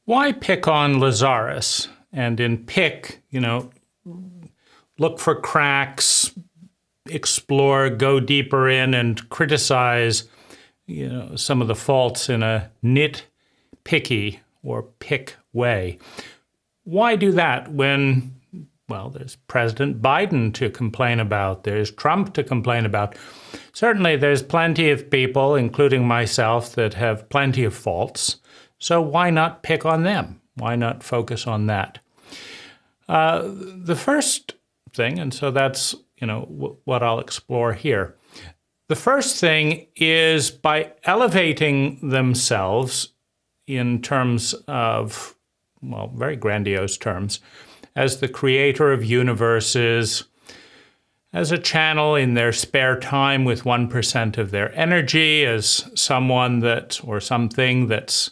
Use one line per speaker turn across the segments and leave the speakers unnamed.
Why pick on Lazaris? And in pick, look for cracks, explore, go deeper in, and criticize, some of the faults in a nitpicky or pick way. Why do that when, there's President Biden to complain about, there's Trump to complain about. Certainly there's plenty of people, including myself, that have plenty of faults. So why not pick on them? Why not focus on that? The first thing, and so that's, what I'll explore here. The first thing is by elevating themselves in terms of, very grandiose terms, as the creator of universes, as a channel in their spare time with 1% of their energy, as someone or something that's,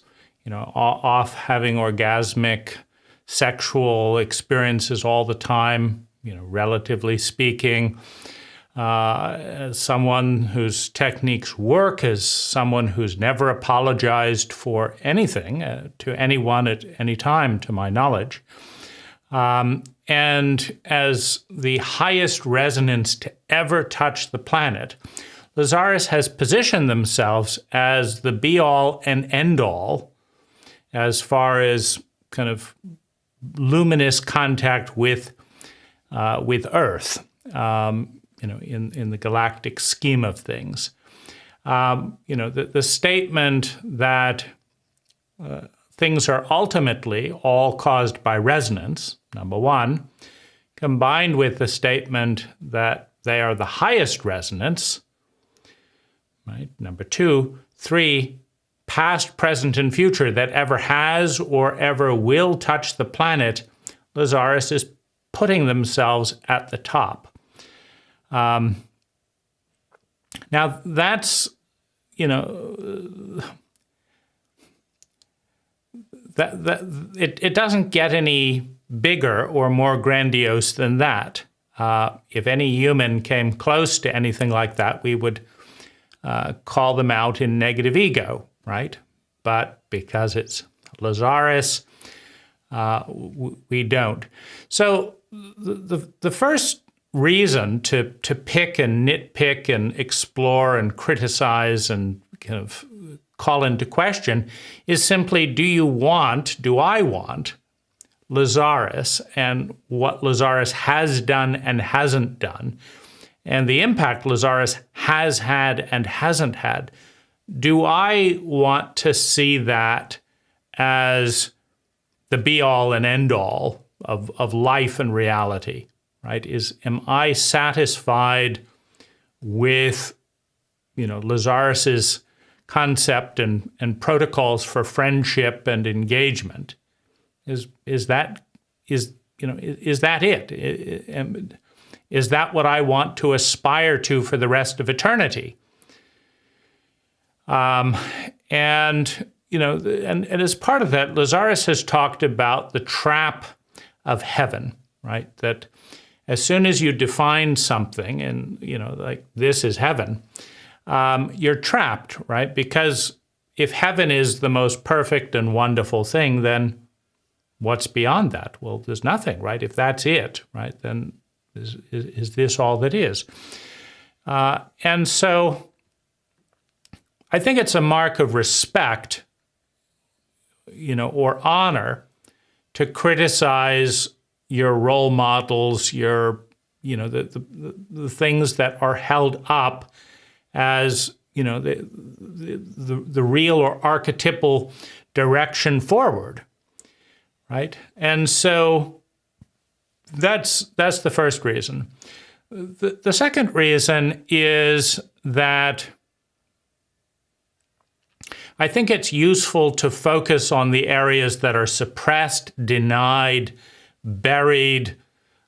off having orgasmic sexual experiences all the time, relatively speaking, as someone whose techniques work, as someone who's never apologized for anything to anyone at any time, to my knowledge. And as the highest resonance to ever touch the planet, Lazaris has positioned themselves as the be-all and end-all as far as kind of luminous contact with Earth, in the galactic scheme of things. The statement that things are ultimately all caused by resonance, number one, combined with the statement that they are the highest resonance, right? Number two. Three, past, present, and future that ever has or ever will touch the planet, Lazaris is putting themselves at the top. Now that's, it doesn't get any bigger or more grandiose than that. If any human came close to anything like that, we would call them out in negative ego, right? But because it's Lazaris, we don't. So the first reason to pick and nitpick and explore and criticize and kind of call into question is simply, do I want Lazaris and what Lazaris has done and hasn't done, and the impact Lazaris has had and hasn't had? Do I want to see that as the be-all and end-all of life and reality, right? Am I satisfied with, Lazaris's concept and protocols for friendship and engagement? Is that it? Is that what I want to aspire to for the rest of eternity? And as part of that, Lazaris has talked about the trap of heaven, right? That as soon as you define something and, like this is heaven, you're trapped, right? Because if heaven is the most perfect and wonderful thing, then what's beyond that? Well, there's nothing, right? If that's it, right, then is this all that is? And so I think it's a mark of respect, or honor to criticize your role models, the things that are held up as, the real or archetypal direction forward, right? And so that's the first reason. The second reason is that I think it's useful to focus on the areas that are suppressed, denied, buried,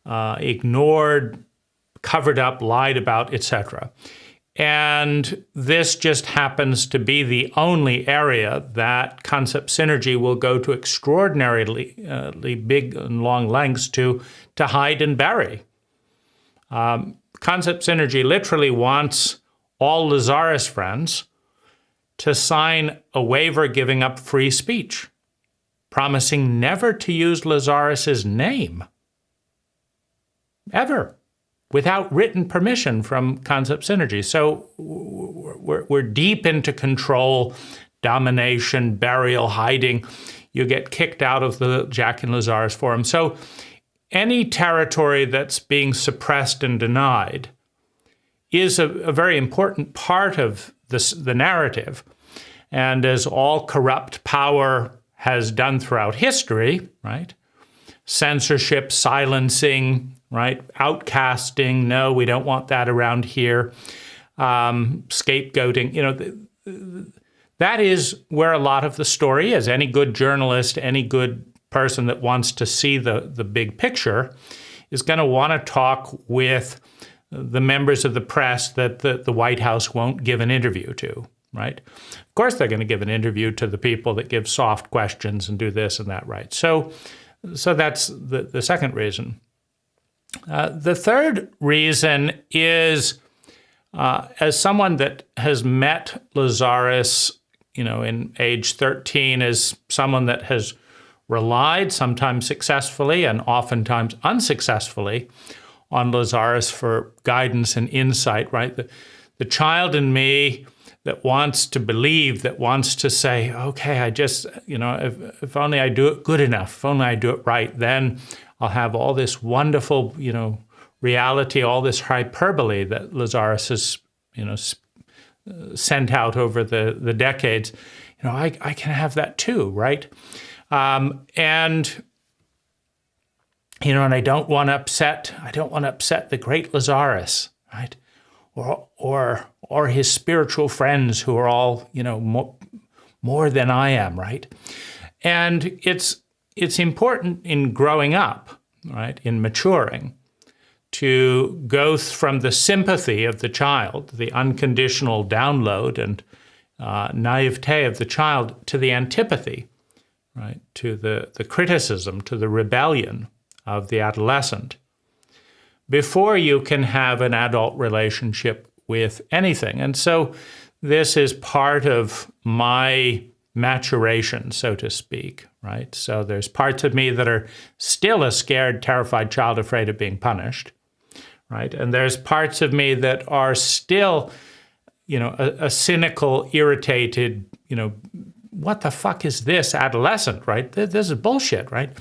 ignored, covered up, lied about, etc. And this just happens to be the only area that concept synergy will go to extraordinarily big and long lengths to hide and bury. Concept synergy literally wants all Lazaris friends to sign a waiver giving up free speech. promising never to use Lazaris's name, ever, without written permission from concept synergy. So we're deep into control, domination, burial, hiding. You get kicked out of the Jach and Lazaris forum. So any territory that's being suppressed and denied is a very important part of the narrative. And as all corrupt power has done throughout history, right? Censorship, silencing, right? Outcasting, no, we don't want that around here. Scapegoating, that is where a lot of the story is. Any good journalist, any good person that wants to see the big picture is going to want to talk with the members of the press that the White House won't give an interview to, right? Of course, they're going to give an interview to the people that give soft questions and do this and that, right? So that's the second reason. The third reason is, as someone that has met Lazaris, in age 13, as someone that has relied, sometimes successfully and oftentimes unsuccessfully, on Lazaris for guidance and insight, right? The child in me that wants to believe, that wants to say, okay, I just, if only I do it good enough, if only I do it right, then I'll have all this wonderful, reality, all this hyperbole that Lazaris has, sent out over the decades. I can have that too, right? And I don't want to upset the great Lazaris, right? Or his spiritual friends who are all, more than I am, right? And it's important in growing up, right, in maturing, to go from the sympathy of the child, the unconditional download and naivete of the child, to the antipathy, right, to the criticism, to the rebellion of the adolescent, before you can have an adult relationship with anything. And so this is part of my maturation, so to speak, right? So there's parts of me that are still a scared, terrified child afraid of being punished, right? And there's parts of me that are still, a cynical, irritated, what the fuck is this adolescent, right? This is bullshit, right?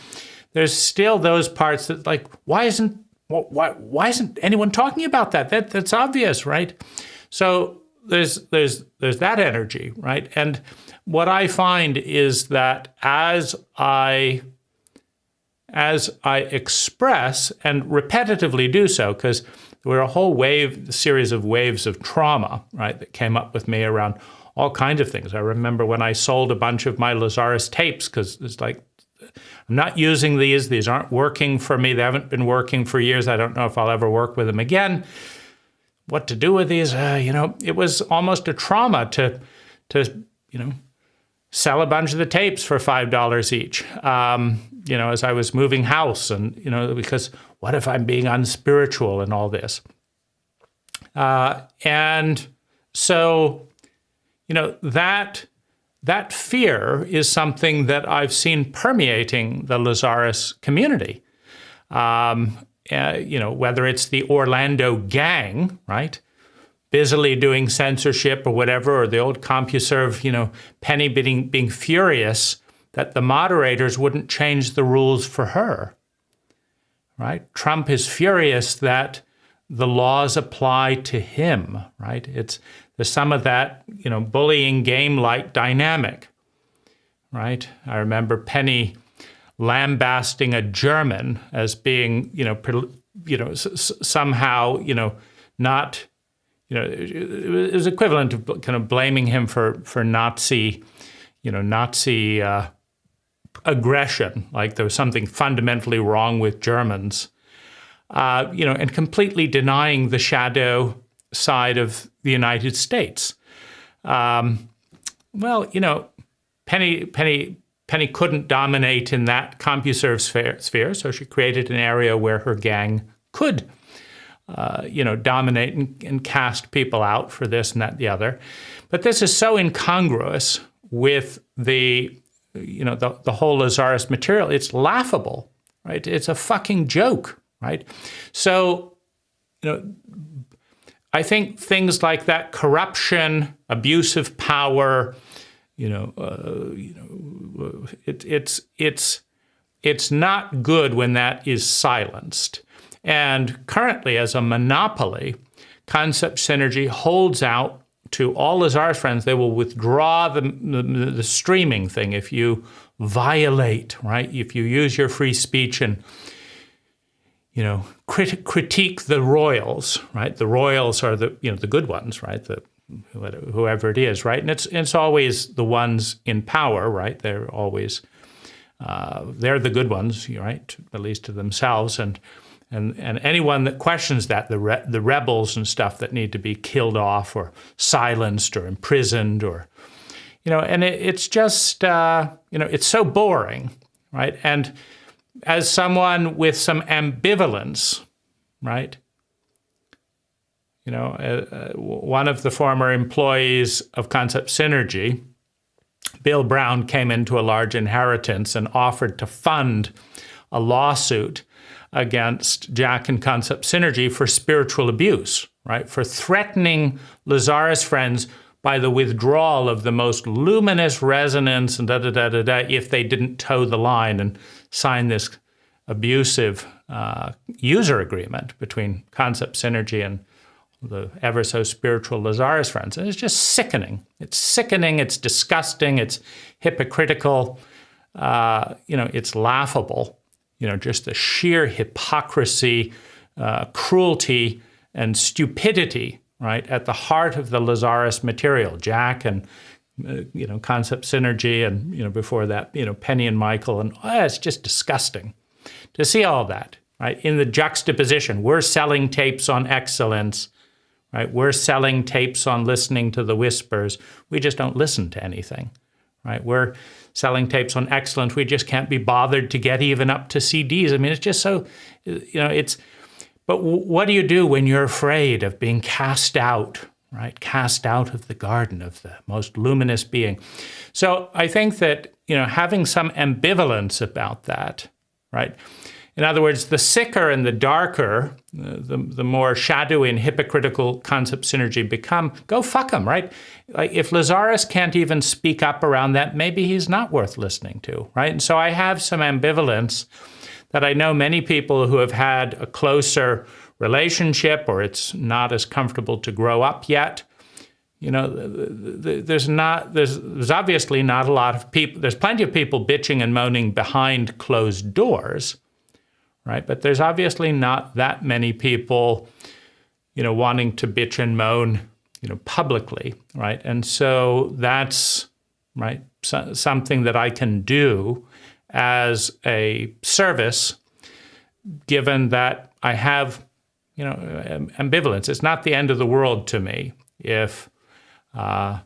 There's still those parts that, like, why isn't anyone talking about that? That's obvious, right? So there's that energy, right? And what I find is that as I express and repetitively do so, because there were a whole series of waves of trauma, right, that came up with me around all kinds of things. I remember when I sold a bunch of my Lazaris tapes, because it's like, I'm not using these. These aren't working for me. They haven't been working for years. I don't know if I'll ever work with them again. What to do with these? It was almost a trauma to sell a bunch of the tapes for $5 each. As I was moving house, and because what if I'm being unspiritual and all this? And so, that fear is something that I've seen permeating the Lazaris community. Whether it's the Orlando gang, right, busily doing censorship or whatever, or the old CompuServe, Penny being furious that the moderators wouldn't change the rules for her, right? Trump is furious that the laws apply to him, right? There's some of that, bullying game-like dynamic, right? I remember Penny lambasting a German as being, somehow, not, it was equivalent to kind of blaming him for Nazi, Nazi aggression, like there was something fundamentally wrong with Germans, and completely denying the shadow side of the United States. Penny couldn't dominate in that CompuServe sphere, so she created an area where her gang could, dominate and cast people out for this and that and the other. But this is so incongruous with the the whole Lazaris material, it's laughable, right? It's a fucking joke, right? So, I think things like that, corruption, abuse of power, it's not good when that is silenced. And currently, as a monopoly, concept synergy holds out to all Lazaris friends. They will withdraw the streaming thing if you violate, right? If you use your free speech and critique the royals, right? The royals are the good ones, right? Whoever it is, right? And it's always the ones in power, right? They're always they're the good ones, right? At least to themselves, and anyone that questions that, the rebels and stuff that need to be killed off or silenced or imprisoned, or and it's just it's so boring, right? And as someone with some ambivalence, right? One of the former employees of Concept Synergy, Bill Brown, came into a large inheritance and offered to fund a lawsuit against Jach and Concept Synergy for spiritual abuse, right? For threatening Lazaris friends by the withdrawal of the most luminous resonance and if they didn't toe the line and sign this abusive user agreement between Concept Synergy and the ever so spiritual Lazaris friends. And it's just sickening. It's sickening, it's disgusting, it's hypocritical, it's laughable. Just the sheer hypocrisy, cruelty, and stupidity, right, at the heart of the Lazaris material. Jach and, Concept Synergy, and, before that, Penny and Michael, and it's just disgusting to see all that, right, in the juxtaposition. We're selling tapes on excellence, right? We're selling tapes on listening to the whispers. We just don't listen to anything, right? We're selling tapes on excellence. We just can't be bothered to get even up to CDs. I mean, it's just so, but what do you do when you're afraid of being cast out, right? Cast out of the garden of the most luminous being. So I think that, having some ambivalence about that, right? In other words, the sicker and the darker, the more shadowy and hypocritical Concept Synergy become, go fuck them, right? Like, if Lazaris can't even speak up around that, maybe he's not worth listening to, right? And so I have some ambivalence that I know many people who have had a closer relationship, or it's not as comfortable to grow up yet. There's obviously not a lot of people. There's plenty of people bitching and moaning behind closed doors, right? But there's obviously not that many people, wanting to bitch and moan, publicly, right? And so that's, right, something that I can do as a service, given that I have, ambivalence. It's not the end of the world to me if I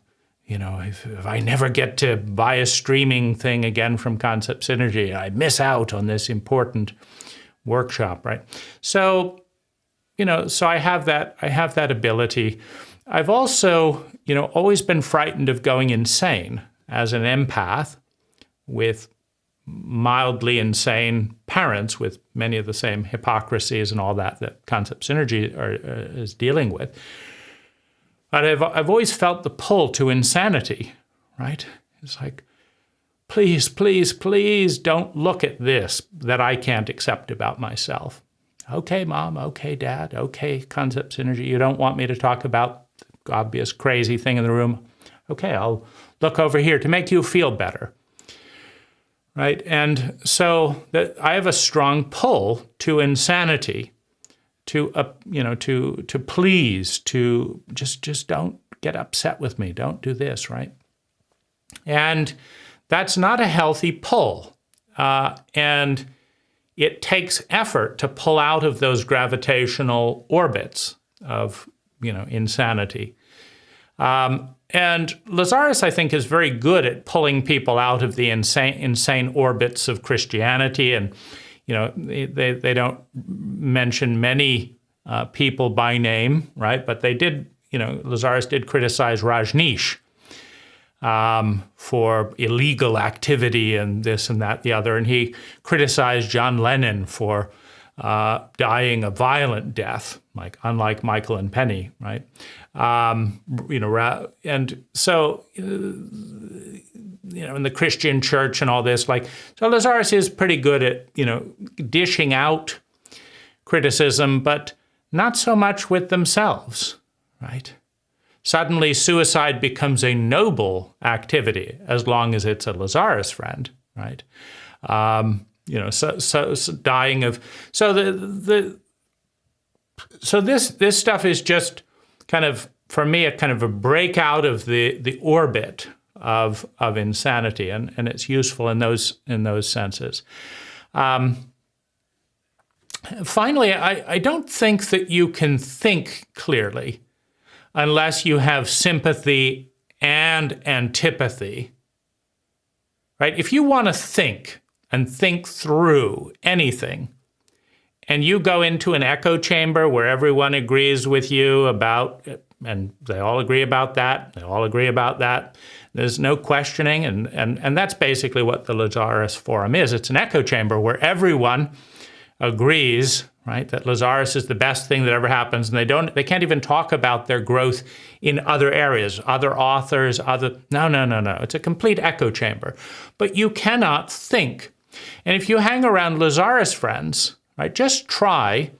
never get to buy a streaming thing again from Concept Synergy, I miss out on this important workshop, right? So, so I have that ability. I've also, always been frightened of going insane as an empath with mildly insane parents with many of the same hypocrisies and all that Concept Synergy is dealing with. But I've always felt the pull to insanity, right? It's like, please, please, please don't look at this that I can't accept about myself. Okay, Mom. Okay, Dad. Okay, Concept Synergy. You don't want me to talk about the obvious crazy thing in the room. Okay, I'll look over here to make you feel better, right? And so I have a strong pull to insanity, to please, to just don't get upset with me. Don't do this, right? And that's not a healthy pull. And it takes effort to pull out of those gravitational orbits of, insanity. And Lazaris, I think, is very good at pulling people out of the insane orbits of Christianity. And, they don't mention many people by name, right? But they did, Lazaris did criticize Rajneesh for illegal activity and this and that, the other. And he criticized John Lennon for dying a violent death, unlike Michael and Penny, right? And so, in the Christian church and all this, so Lazaris is pretty good at, dishing out criticism, but not so much with themselves, right? Suddenly, suicide becomes a noble activity as long as it's a Lazaris friend, right? So dying of this stuff is just kind of, for me, a kind of a breakout of the orbit of insanity, and it's useful in those senses. Finally, I don't think that you can think clearly unless you have sympathy and antipathy, right? If you want to think and think through anything, and you go into an echo chamber where everyone agrees with you about, and they all agree about that, they all agree about that, there's no questioning, and that's basically what the Lazaris Forum is. It's an echo chamber where everyone agrees, right, that Lazaris is the best thing that ever happens, and they can't even talk about their growth in other areas, other authors, no. It's a complete echo chamber. But you cannot think. And if you hang around Lazaris friends, right, just try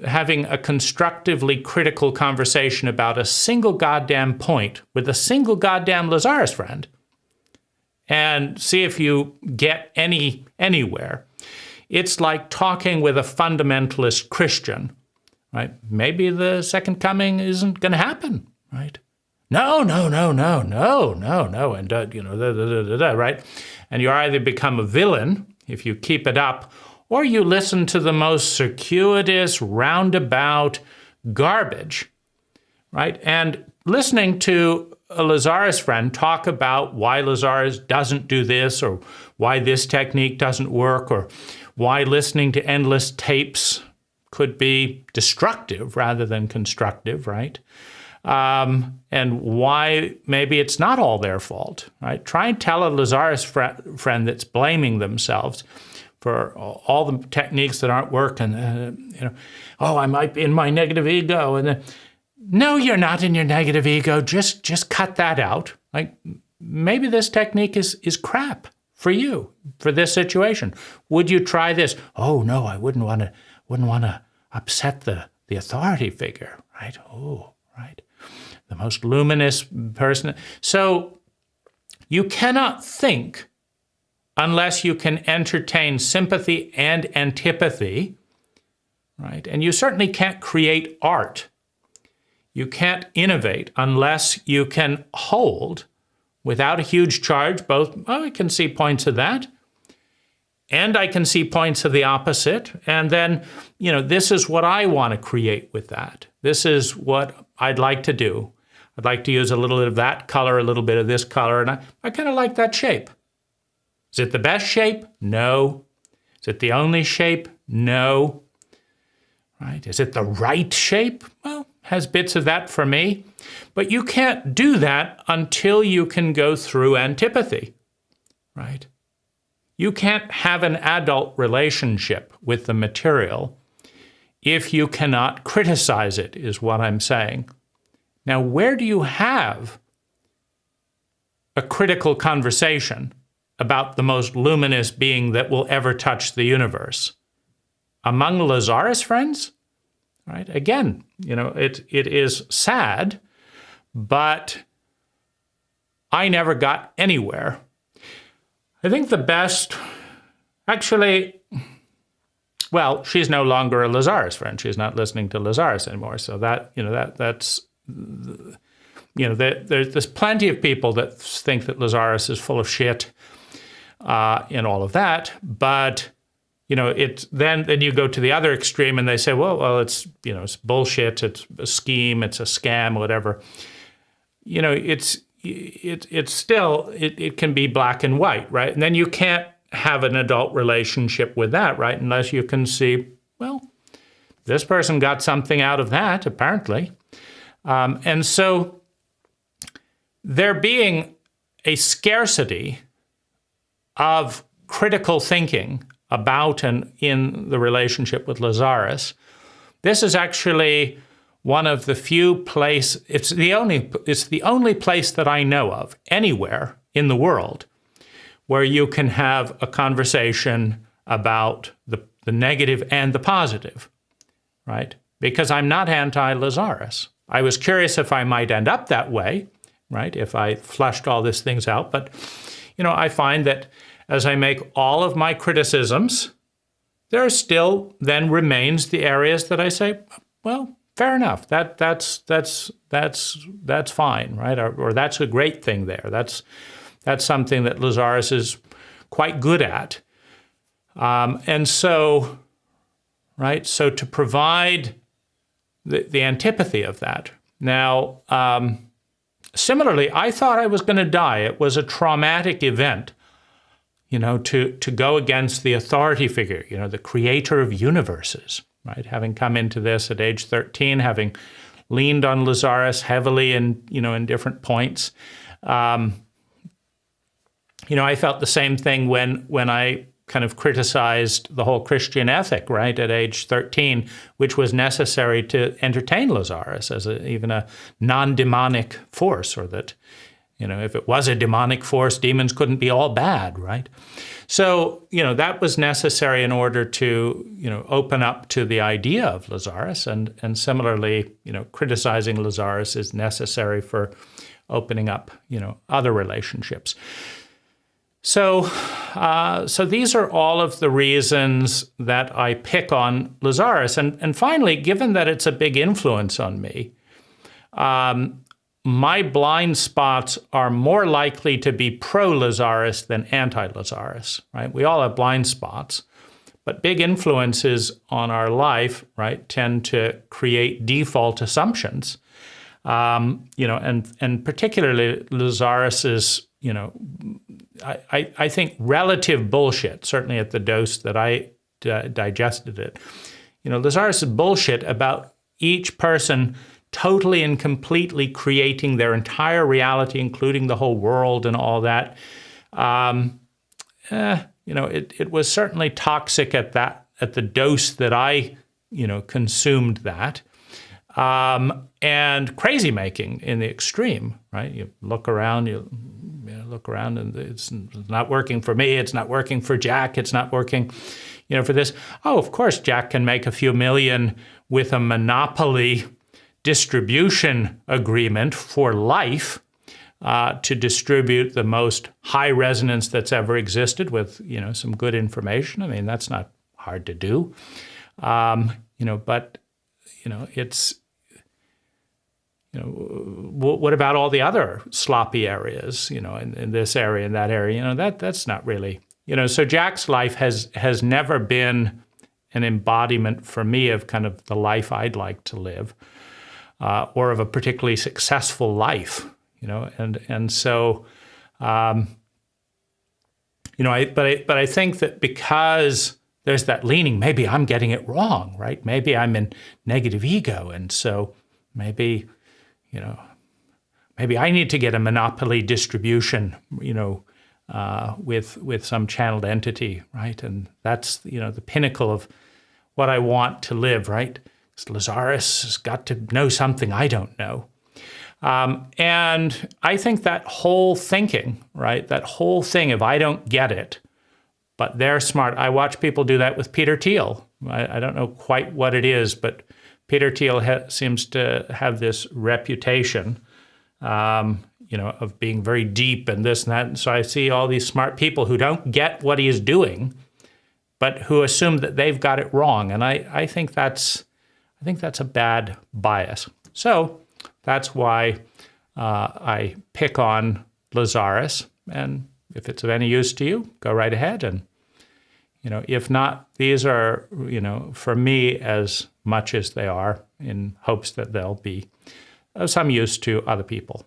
having a constructively critical conversation about a single goddamn point with a single goddamn Lazaris friend, and see if you get anywhere. It's like talking with a fundamentalist Christian, right? Maybe the second coming isn't going to happen, right? No, and right? And you either become a villain if you keep it up, or you listen to the most circuitous, roundabout garbage, right? And listening to a Lazaris friend talk about why Lazaris doesn't do this, or why this technique doesn't work, or why listening to endless tapes could be destructive rather than constructive, right? And why maybe it's not all their fault, right? Try and tell a Lazaris friend that's blaming themselves for all the techniques that aren't working. I might be in my negative ego, and no, you're not in your negative ego. Just cut that out. Maybe this technique is crap for you, for this situation. Would you try this? Oh no, I wouldn't want to upset the authority figure, right? Oh, right. The most luminous person. So you cannot think unless you can entertain sympathy and antipathy, right? And you certainly can't create art. You can't innovate unless you can hold, without a huge charge, both, I can see points of that, and I can see points of the opposite. And then, this is what I want to create with that. This is what I'd like to do. I'd like to use a little bit of that color, a little bit of this color, and I kind of like that shape. Is it the best shape? No. Is it the only shape? No. Right? Is it the right shape? Well, has bits of that for me. But you can't do that until you can go through antipathy, right? You can't have an adult relationship with the material if you cannot criticize it, is what I'm saying. Now, where do you have a critical conversation about the most luminous being that will ever touch the universe? Among Lazaris friends? Right? Again, it is sad, but I never got anywhere. I think the best, actually, well, she's no longer a Lazaris friend. She's not listening to Lazaris anymore. So that's there's plenty of people that think that Lazaris is full of shit and all of that, but it's then you go to the other extreme and they say, well, it's bullshit, it's a scheme, it's a scam, whatever. It's still, it can be black and white, right? And then you can't have an adult relationship with that, right? Unless you can see, well, this person got something out of that, apparently. And so there being a scarcity of critical thinking about and in the relationship with Lazaris, this is actually one of the few places, it's the only place that I know of anywhere in the world where you can have a conversation about the negative and the positive, right? Because I'm not anti-Lazaris. I was curious if I might end up that way, right? If I flushed all these things out. But, I find that as I make all of my criticisms, there still then remains the areas that I say, well, fair enough. That's fine, right? Or that's a great thing there. That's something that Lazaris is quite good at. And so, right, so to provide the antipathy of that. Now, similarly, I thought I was going to die. It was a traumatic event, to go against the authority figure, the creator of universes, right? Having come into this at age 13, having leaned on Lazaris heavily in different points. I felt the same thing when I kind of criticized the whole Christian ethic, right, at age 13, which was necessary to entertain Lazaris as even a non-demonic force, or that, if it was a demonic force, demons couldn't be all bad, right? So, that was necessary in order to, open up to the idea of Lazaris, and similarly, criticizing Lazaris is necessary for opening up, other relationships. So these are all of the reasons that I pick on Lazaris. And finally, given that it's a big influence on me, my blind spots are more likely to be pro-Lazaris than anti-Lazaris, right? We all have blind spots, but big influences on our life, right, tend to create default assumptions. And particularly Lazaris's, I think relative bullshit, certainly at the dose that I digested it. Lazaris's bullshit about each person totally and completely creating their entire reality, including the whole world and all that. It was certainly toxic at the dose that I, consumed that. And crazy making in the extreme, right? You look around, and it's not working for me. It's not working for Jach. It's not working, for this. Oh, of course, Jach can make a few million with a monopoly distribution agreement for life to distribute the most high resonance that's ever existed with, some good information. I mean, that's not hard to do. But, it's, what about all the other sloppy areas, in this area and that area? That's not really, so Jach's life has never been an embodiment for me of kind of the life I'd like to live, or of a particularly successful life, and so, but I think that because there's that leaning, maybe I'm getting it wrong, right? Maybe I'm in negative ego, and so maybe I need to get a monopoly distribution, with some channeled entity, right? And that's, the pinnacle of what I want to live, right? Lazaris has got to know something I don't know. And I think that whole thinking, right? That whole thing, if I don't get it, but they're smart. I watch people do that with Peter Thiel. I don't know quite what it is, but Peter Thiel seems to have this reputation, of being very deep and this and that. And so I see all these smart people who don't get what he is doing, but who assume that they've got it wrong. And I think that's a bad bias. So that's why I pick on Lazaris. And if it's of any use to you, go right ahead. And, if not, these are, for me as much as they are, in hopes that they'll be of some use to other people.